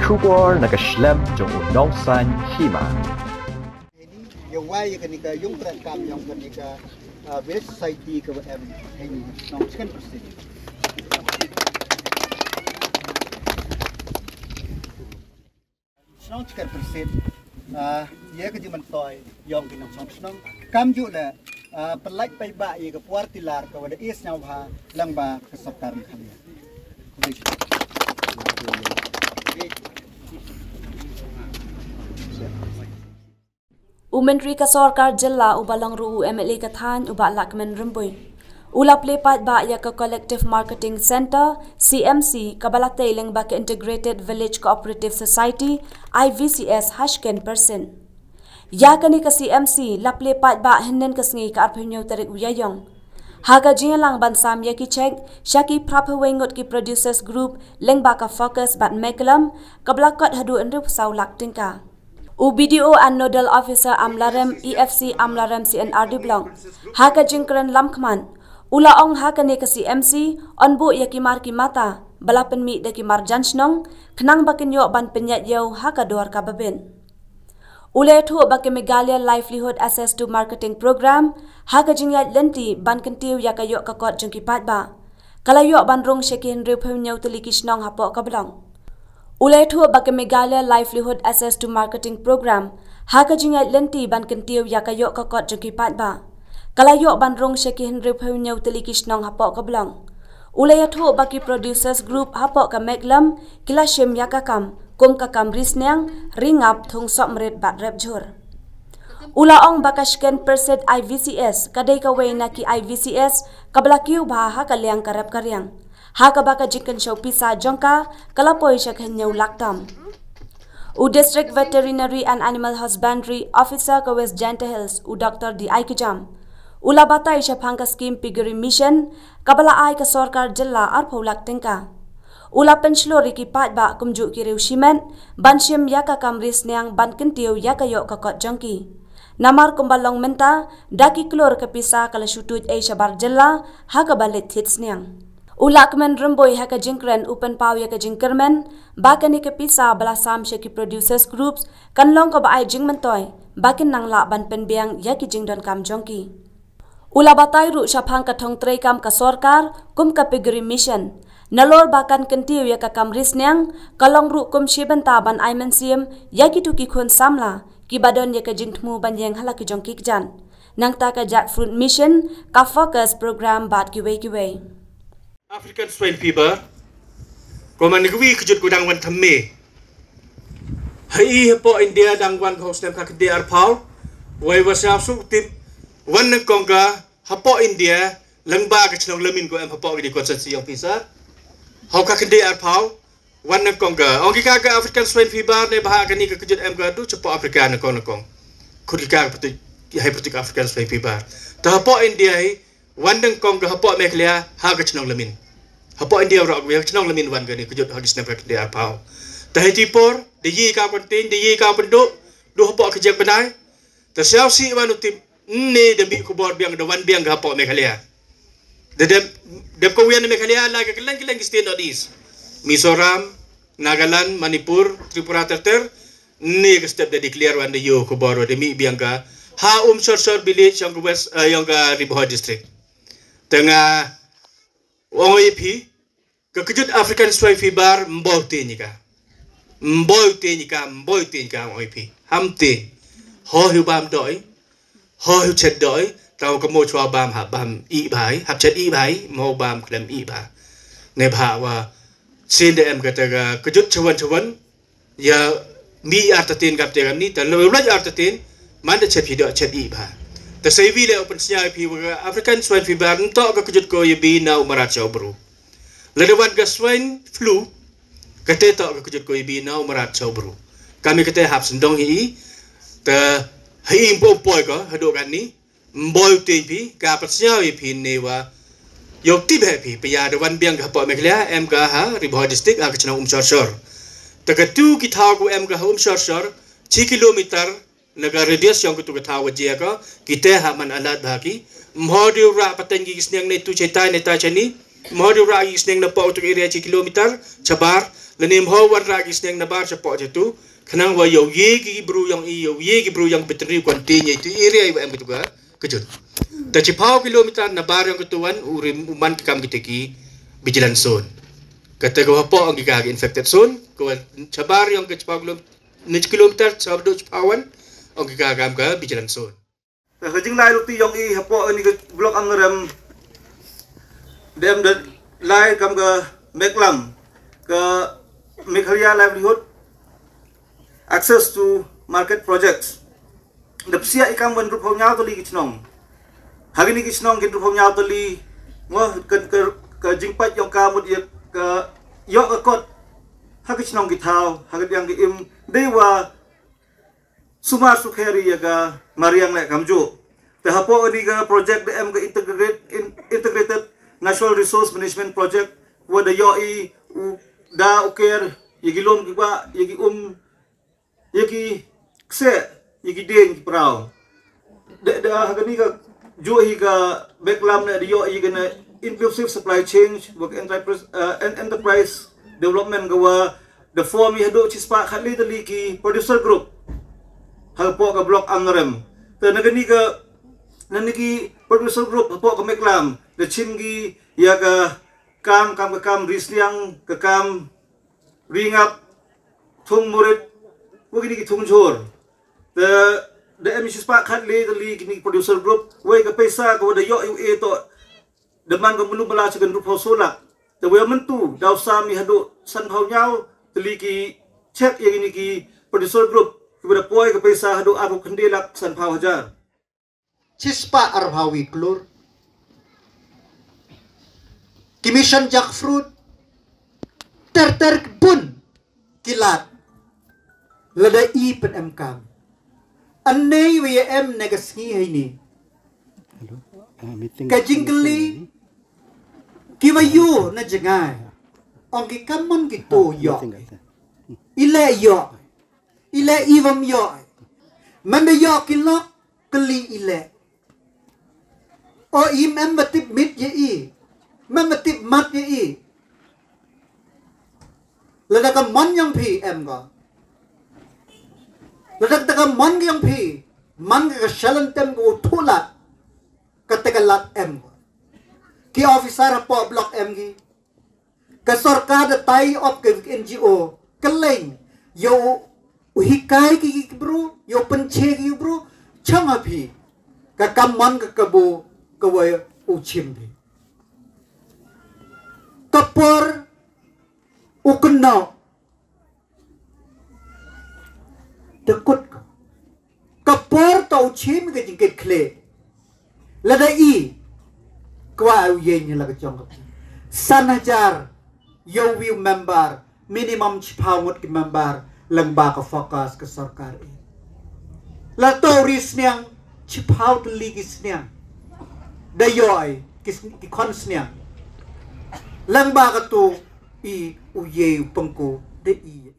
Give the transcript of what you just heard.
kubor nakaslem jong unongsan Hima. Yang wai kenika yung terekam yang kenika village society ke ini nong sekian persen. Nong sekian persen. Ia ke Jingmyntoi yang kita nong kam juga perlai payba ia ke puartilar ke wada is nyawha langba kesakar kalian. Umentri ka Sarkar Jilla ubalang ruu MLA Kathan uba Lahkmen Rimbui. Ulap lepat ba ya ka Collective Marketing Center CMC kabalate leng ba ka Integrated Village Cooperative Society IVCS hashken persen. Ya kani ka CMC lap lepat ba hinnen kasngi ka arpenyo tarik uyayong. Haga jingalang bansam ya ki check syaki prapawengot ki producers group leng ba ka focus bat meklam kablakot hadu endu saw laktingka. UBDO and Nodal Officer Amlarem EFC Amlarem CNRD Blong Haka Jingkren Lahkmen Ula ong haka ne ka CMC onbu yakimar ki mata balapen mi de kimar jansnong kenang bakin yo ban penyat yo haka dor kababin Ule thu bakin Megalia Livelihood Access to Marketing Program haka jingyat lenti ban kentiu yakayo kakot jengki patba kalayo ban rong shekin repeu nyau telikisnong hapo kablong Ulai thu bakin Megalia Livelihood Access to Marketing Program haka jingat lenti ban kentiu yakayo kakot jengki patba kalayo ban rong shekin repeu nyau telikisnong hapo kablong Ulai thu baki producers group hapo ka meklam kilashim yakakam kum kakam risnyang ringap thung sok merit bat rep jhur Ula ong bakashken perset IVCS kadai ka wei na ki IVCS kablakiu ba haka liang karep karyang Haka baka jikan show Pisa jongka kalapoi shakhen nyau laktam. U District Veterinary and Animal Husbandry Officer ka West Janta Hills u Dr. D. Aikijam. Ula bata isha phangka scheme pigiri mission kabala ai ka Sarkar Jilla arpho laktingka. Ula penslori ki patba kumju ki reusimen banshim yaka kamris nyang ban kentiu yaka yok kakot jongki. Namar kumbalong menta daki klor ka Pisa kala shutut ai shabar Jilla haka balit hits nyang. Lahkmen Rimbui haka jingkren open pau ya ka Kyrmen bakani ke Pisa balasam sheki producers groups kanlong ka baai Jingmyntoi bakin nang la ban penbiang ya ki jingdon kam jongki Ula batai ru shaphang ka thong trei kam ka Sarkar kum ka pigri mission nalor bakan kentiu ya ka kamris nyang kalong ru kum shibenta ban aimensiam ya ki tuki khun samla ki badon ya ka jingthmu ban yang hala ki jongki kjan nang ta ka jackfruit mission ka focus program bat ki wei African swine fever ko man gwi kujut kudang wan thamme hai po India dang wan ko stem ka de ar phau wai wasa su tip wan kongga hapo India langba ka chnong lamin ko em hapo di ko sa siyong Pisa hau ka de ar phau wan kongga ong ka African swine fever ne bah ka ni ka kujut em ga du chapo Africa na kong khud ka pati hypertic African swine fever ta hapo India hi wan kongga hapo meklia ha ka chnong lamin Hapo India rak we chnong lamin wan gani kujut hagis na dia apau. Tahi tipor de yi ka kontin de yi ka penduk du hapo kejek benai. Ta siau si wan utim ne de bi kubor biang de wan biang hapo mekalia. De ko wian mekalia la ka kelang state of east. Mizoram, Nagaland, Manipur, Tripura terter ne ka step de declare wan de yo kubor de mi biang ka ha sor village yang west yang ka Riboh district. Tengah OIP kekejut African swine fever mbote nika OIP hamte ho hu bam doi ho hu chet doi tau ka mo chwa bam ha bam i bai hap chet i bai mo bam klem i ba ne bha wa sin de em ka ta kejut chwan ya mi artatin kap te ni ta lo raj artatin man de chet pi do chet i ba ta sei vi le open sia pi African swine fever nto ka kejut ko ye bi na umarat chau bru ledewan ka swine flu kate to ka kejut ko ye bi na umarat chau bru kami kate hap sendong hi ta hi impo poi ko hado kan ni mboi te pi ka pa sia ye pi ne wa yok ti be pi pa ya de wan biang ka po me klia em ka ha Riboh district a ka chna sor ta ka tu ki tha ko em ka sor 6 kilometer naga radius yang kutu kata wajia ka kita ha man alat bagi modiu ra paten gi sneng ne tu cetai ne ta chani modiu ra gi sneng na pa utuk area 6 kilometer chabar lenim ho wan ragi sneng na bar cepo tu kenang wa yo ye ki bru yang i yo ye ki bru yang petri kontinya itu area iba em juga kejut ta cipau kilometer na bar yang ketuan urim uman kam kiteki vigilant zone kata ko po ang gigagi infected zone ko cabar yang ke cipau kilometer sabdo cipawan ang gigagam ka vigilant zone ta kajing lai ruti yang i hapo ni ke blok ang rem dem de lai kam ke meklam ke Meghalaya livelihood access to market projects the psia ikam wan rup nyau tali kichnong hari ni kichnong kin rup nyau tali ngo ke jingpat yang ka mud ke yok ke kot ha kichnong ki thau ha yang ki im dewa sumar sukheri ya ga mariang le kamju te hapo ni ga project em ga integrated national resource management project wa the yoi da uker yigilom kiba yigi yigi kse yigi deng prau da hagani ga jo hi ga backlam na dio yi gana inclusive supply chain work enterprise development ga the form yi hado chispa khatli tali ki producer group halpo ga block angrem te nagani ga naniki producer group halpo ga backlam the chingi ya ga kam risliang ke kam ringap thung murid wogini ki thung jor the emissions pak khatli tali kini producer group we ka pesa ko da yo ua to deman ko mulu bala chicken rup hosola the we mentu daw sami hado san phau nyau tali ki check ye ini ki producer group ki bada poi ka pesa hado aku khendelak san phau hajar chispa arhawi klur Kimission jackfruit ter bun kilat lada i pen emkam anei wm negasngi haini kajingli kiwayu na jangai ong ki kamon ki to yo ile iwam yo manda yo kilok keli ile o im embatip mit ye i memetip mat ye i lada ka mon yang phi em go lada ka mon yang phi man ka shalan tem go thulat ka tegalat em go ki officer po block em gi ka sarkar da tai op ke NGO keleng yo uhikai ki bro yo penche ki bro changa phi ka kamon ka kabo ka wa uchim phi kapor ukno dekut kapor tau chim ke jingket kle lada i kwa yen la ka chong sanajar yo will member minimum chipawut ki member lengba ka fokus ke sarkar i la toris niang chipaw ligis niang dayoy ki khons niang lengba ka tu i uye pengko de i